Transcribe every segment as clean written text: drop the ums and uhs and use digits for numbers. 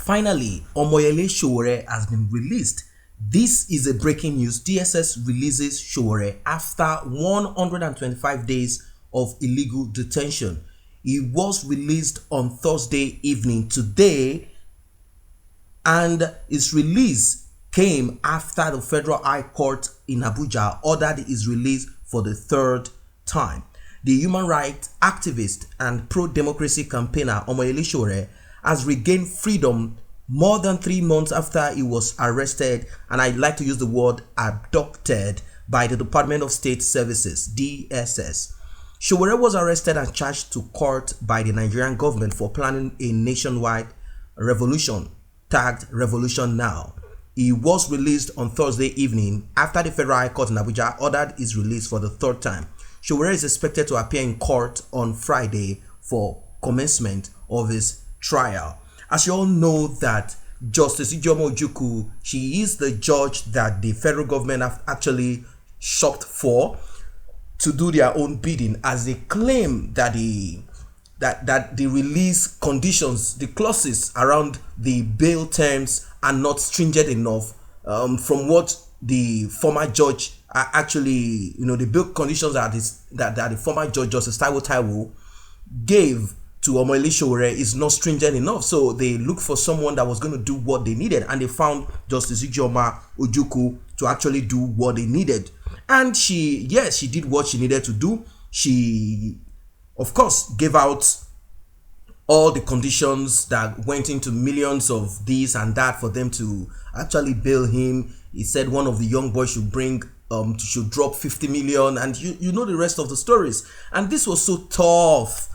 Finally, Omoyele Sowore has been released. This is a breaking news. DSS releases Sowore after 125 days of illegal detention. He was released on Thursday evening today, and his release came after the Federal High Court in Abuja ordered his release for the third time. The human rights activist and pro-democracy campaigner Omoyele Sowore has regained freedom more than 3 months after he was arrested, and I'd like to use the word abducted, by the Department of State Services, DSS. Sowore was arrested and charged to court by the Nigerian government for planning a nationwide revolution, tagged Revolution Now. He was released on Thursday evening after the Federal High Court in Abuja ordered his release for the third time. Sowore is expected to appear in court on Friday for commencement of his trial. As you all know that Justice Ijeoma Ojukwu, she is the judge that the federal government have actually shopped for to do their own bidding, as they claim that the release conditions, the clauses around the bail terms are not stringent enough. From what the former judge actually, the bail conditions that the former judge Justice Taiwo gave to Omoyele Sowore is not stringent enough. So they looked for someone that was going to do what they needed, and they found Justice Ijeoma Ojukwu to actually do what they needed. And she did what she needed to do. She, of course, gave out all the conditions that went into millions of this and that for them to actually bail him. He said one of the young boys should should drop 50 million, and you know the rest of the stories. And this was so tough.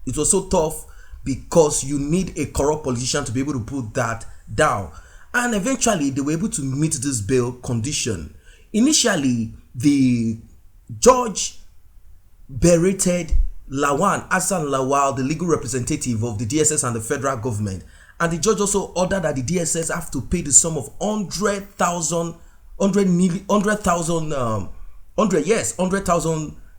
It was so tough because you need a corrupt politician to be able to put that down. And eventually they were able to meet this bail condition. Initially, the judge berated Hassan Lawal, the legal representative of the DSS and the federal government. And the judge also ordered that the DSS have to pay the sum of 100,000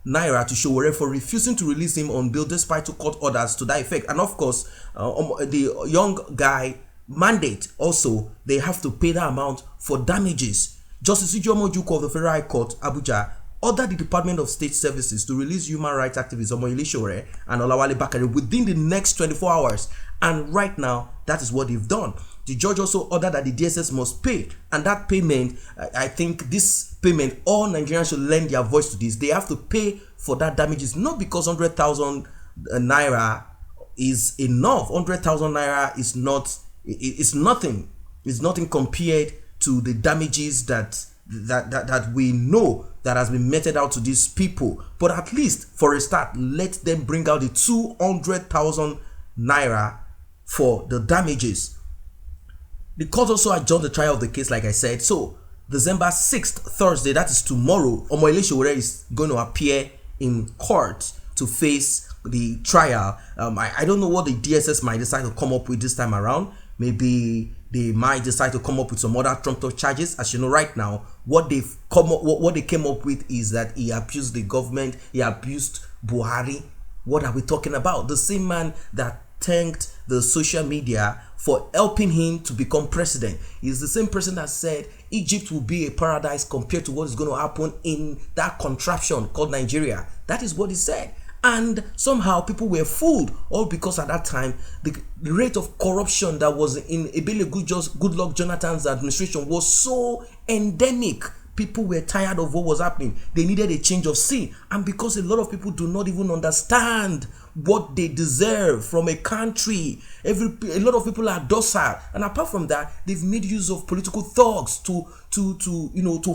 naira to Sowore for refusing to release him on bail despite 2 court orders to that effect. And of course, the young guy mandate also, they have to pay that amount for damages. Justice Ijeoma Ojukwu of the Federal High Court, Abuja, ordered the Department of State Services to release human rights activist Omoyele Sowore and Bakare within the next 24 hours. And right now, that is what they've done. The judge also ordered that the DSS must pay, and that payment, I think this payment, all Nigerians should lend their voice to this. They have to pay for that damages, not because 100,000 naira is enough. 100,000 naira is not, it's nothing. It's nothing compared to the damages that we know that has been meted out to these people. But at least for a start, let them bring out the 200,000 naira for the damages. The court also adjourned the trial of the case, like I said. So December 6th, Thursday, that is tomorrow, Omoyele Sowore is going to appear in court to face the trial. I don't know what the DSS might decide to come up with this time around. Maybe they might decide to come up with some other trumped-up charges. As you know, right now, what they came up with is that he abused the government, he abused Buhari. What are we talking about? The same man that thanked the social media for helping him to become president. He's the same person that said Egypt will be a paradise compared to what is going to happen in that contraption called Nigeria. That is what he said. And somehow people were fooled, all because at that time the rate of corruption that was in Ebele Goodluck Jonathan's administration was so endemic. People were tired of what was happening. They needed a change of scene. And because a lot of people do not even understand what they deserve from a country, a lot of people are docile. And apart from that, they've made use of political thugs to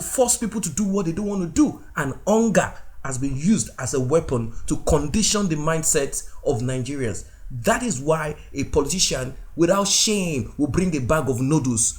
force people to do what they don't want to do. And hunger has been used as a weapon to condition the mindset of Nigerians. That is why a politician without shame will bring a bag of noodles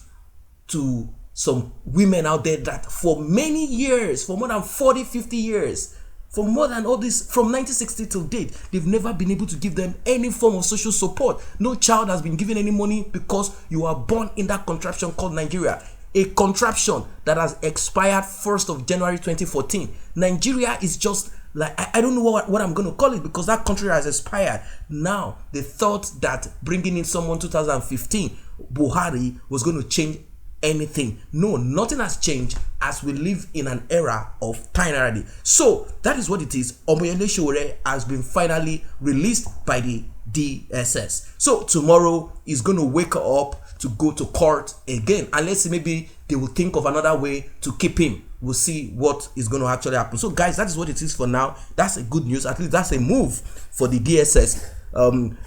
to some women out there that for many years, for more than 40, 50 years, for more than all this, from 1960 till date, they've never been able to give them any form of social support. No child has been given any money because you are born in that contraption called Nigeria. A contraption that has expired 1st of January 2014. Nigeria is just Like, I don't know what I'm going to call it, because that country has expired. Now, they thought that bringing in someone 2015, Buhari, was going to change anything. No, nothing has changed, as we live in an era of binary. So that is what it is. Omoyele Sowore has been finally released by the DSS. So tomorrow he's going to wake up to go to court again, and let's see, maybe they will think of another way to keep him. We'll see what is going to actually happen. So guys, that is what it is for now. That's a good news. At least that's a move for the DSS.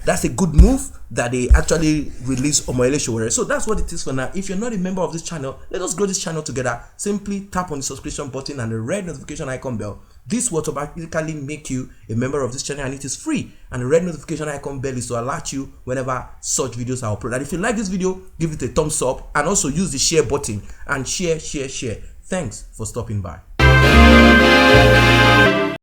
That's a good move that they actually release Omoyele Sowore. So that's what it is for now. If you're not a member of this channel, let us grow this channel together. Simply tap on the subscription button and the red notification icon bell. This will automatically make you a member of this channel, and it is free. And the red notification icon bell is to alert you whenever such videos are uploaded. And if you like this video, give it a thumbs up, and also use the share button and share. Thanks for stopping by.